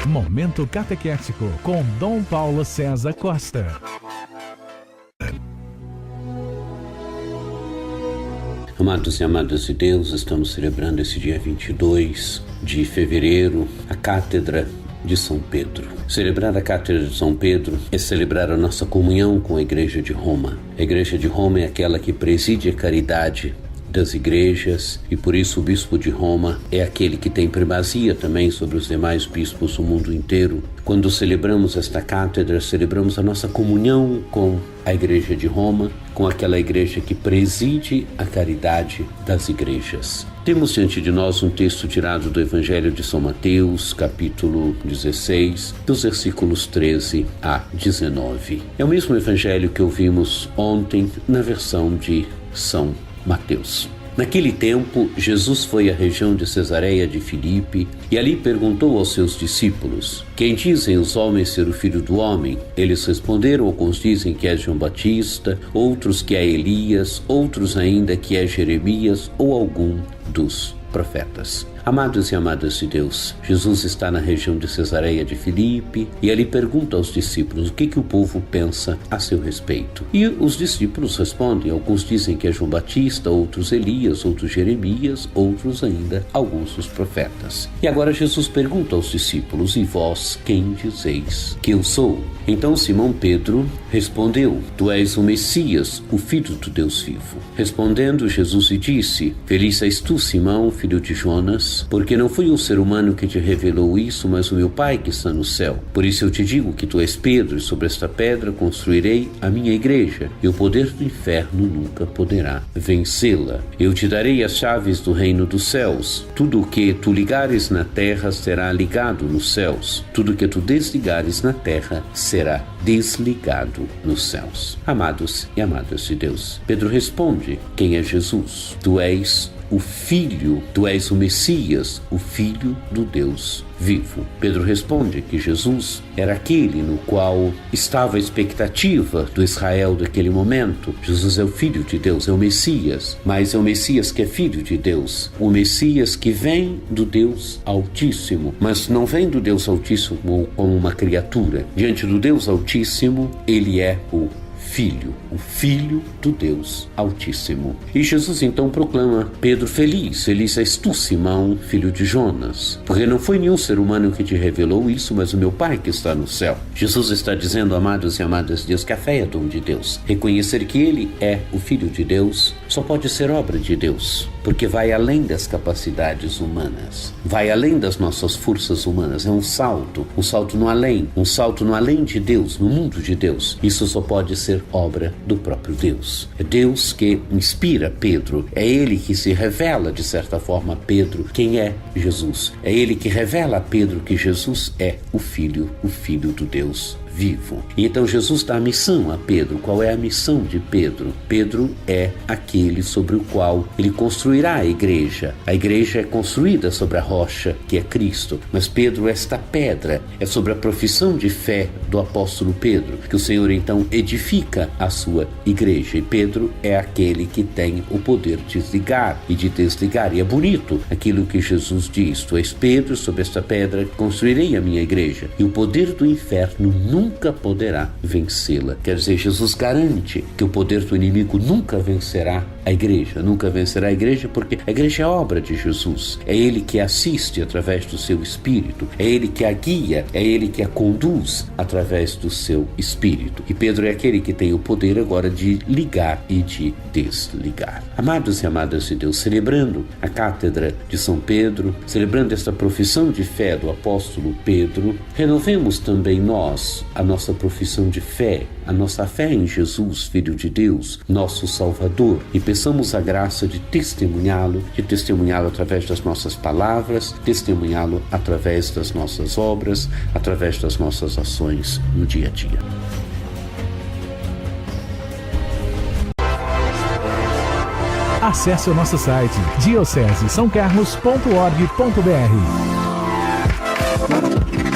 Momento Catequético com Dom Paulo César Costa. Amados e amadas de Deus, estamos celebrando esse dia 22 de fevereiro, a Cátedra de São Pedro. Celebrar a Cátedra de São Pedro é celebrar a nossa comunhão com a Igreja de Roma. A Igreja de Roma é aquela que preside a caridade das igrejas e por isso o bispo de Roma é aquele que tem primazia também sobre os demais bispos do mundo inteiro. Quando celebramos esta cátedra, celebramos a nossa comunhão com a Igreja de Roma, com aquela igreja que preside a caridade das igrejas. Temos diante de nós um texto tirado do Evangelho de São Mateus, capítulo 16, dos versículos 13 a 19. É o mesmo evangelho que ouvimos ontem na versão de São Mateus. Naquele tempo, Jesus foi à região de Cesareia de Filipe e ali perguntou aos seus discípulos: quem dizem os homens ser o Filho do Homem? Eles responderam: alguns dizem que é João Batista, outros que é Elias, outros ainda que é Jeremias ou algum dos profetas. Amados e amadas de Deus, Jesus está na região de Cesareia de Filipe e ali pergunta aos discípulos o que o povo pensa a seu respeito. E os discípulos respondem: alguns dizem que é João Batista, outros Elias, outros Jeremias, outros ainda alguns dos profetas. E agora Jesus pergunta aos discípulos: e vós quem dizeis que eu sou? Então Simão Pedro respondeu: tu és o Messias, o Filho do Deus vivo. Respondendo, Jesus lhe disse: feliz és tu, Simão, filho de Jonas, porque não foi um ser humano que te revelou isso, mas o meu Pai que está no céu. Por isso eu te digo que tu és Pedro, e sobre esta pedra construirei a minha igreja, e o poder do inferno nunca poderá vencê-la. Eu te darei as chaves do reino dos céus. Tudo o que tu ligares na terra será ligado nos céus. Tudo o que tu desligares na terra será desligado nos céus. Amados e amadas de Deus, Pedro responde: quem é Jesus? Tu és o Filho, tu és o Messias, o Filho do Deus vivo. Pedro responde que Jesus era aquele no qual estava a expectativa do Israel daquele momento. Jesus é o Filho de Deus, é o Messias, mas é o Messias que é Filho de Deus, o Messias que vem do Deus Altíssimo, mas não vem do Deus Altíssimo como uma criatura. Diante do Deus Altíssimo, ele é o Filho do Deus Altíssimo. E Jesus então proclama: Pedro, feliz és tu, Simão, filho de Jonas, porque não foi nenhum ser humano que te revelou isso, mas o meu Pai que está no céu. Jesus está dizendo, amados e amadas de Deus, que a fé é dom de Deus. Reconhecer que Ele é o Filho de Deus só pode ser obra de Deus, porque vai além das capacidades humanas, vai além das nossas forças humanas. É um salto no além de Deus, no mundo de Deus. Isso só pode ser obra do próprio Deus. É Deus que inspira Pedro, é Ele que se revela de certa forma a Pedro quem é Jesus. É Ele que revela a Pedro que Jesus é o Filho do Deus vivo. E então Jesus dá a missão a Pedro. Qual é a missão de Pedro? Pedro é aquele sobre o qual ele construirá a igreja. A igreja é construída sobre a rocha que é Cristo, mas Pedro, esta pedra, é sobre a profissão de fé do apóstolo Pedro, que o Senhor então edifica a sua igreja. E Pedro é aquele que tem o poder de ligar e de desligar. E é bonito aquilo que Jesus diz: tu és Pedro, sobre esta pedra construirei a minha igreja, e o poder do inferno nunca poderá vencê-la. Quer dizer, Jesus garante que o poder do inimigo nunca vencerá a igreja, porque a igreja é obra de Jesus. É Ele que a assiste através do seu Espírito, é Ele que a guia, é Ele que a conduz através do seu Espírito. E Pedro é aquele que tem o poder agora de ligar e de desligar. Amados e amadas de Deus, celebrando a Cátedra de São Pedro, celebrando esta profissão de fé do apóstolo Pedro, renovemos também nós a nossa profissão de fé, a nossa fé em Jesus, Filho de Deus, nosso Salvador, e peçamos a graça de testemunhá-lo através das nossas palavras, testemunhá-lo através das nossas obras, através das nossas ações no dia a dia. Acesse o nosso site diocesesaocarlos.org.br.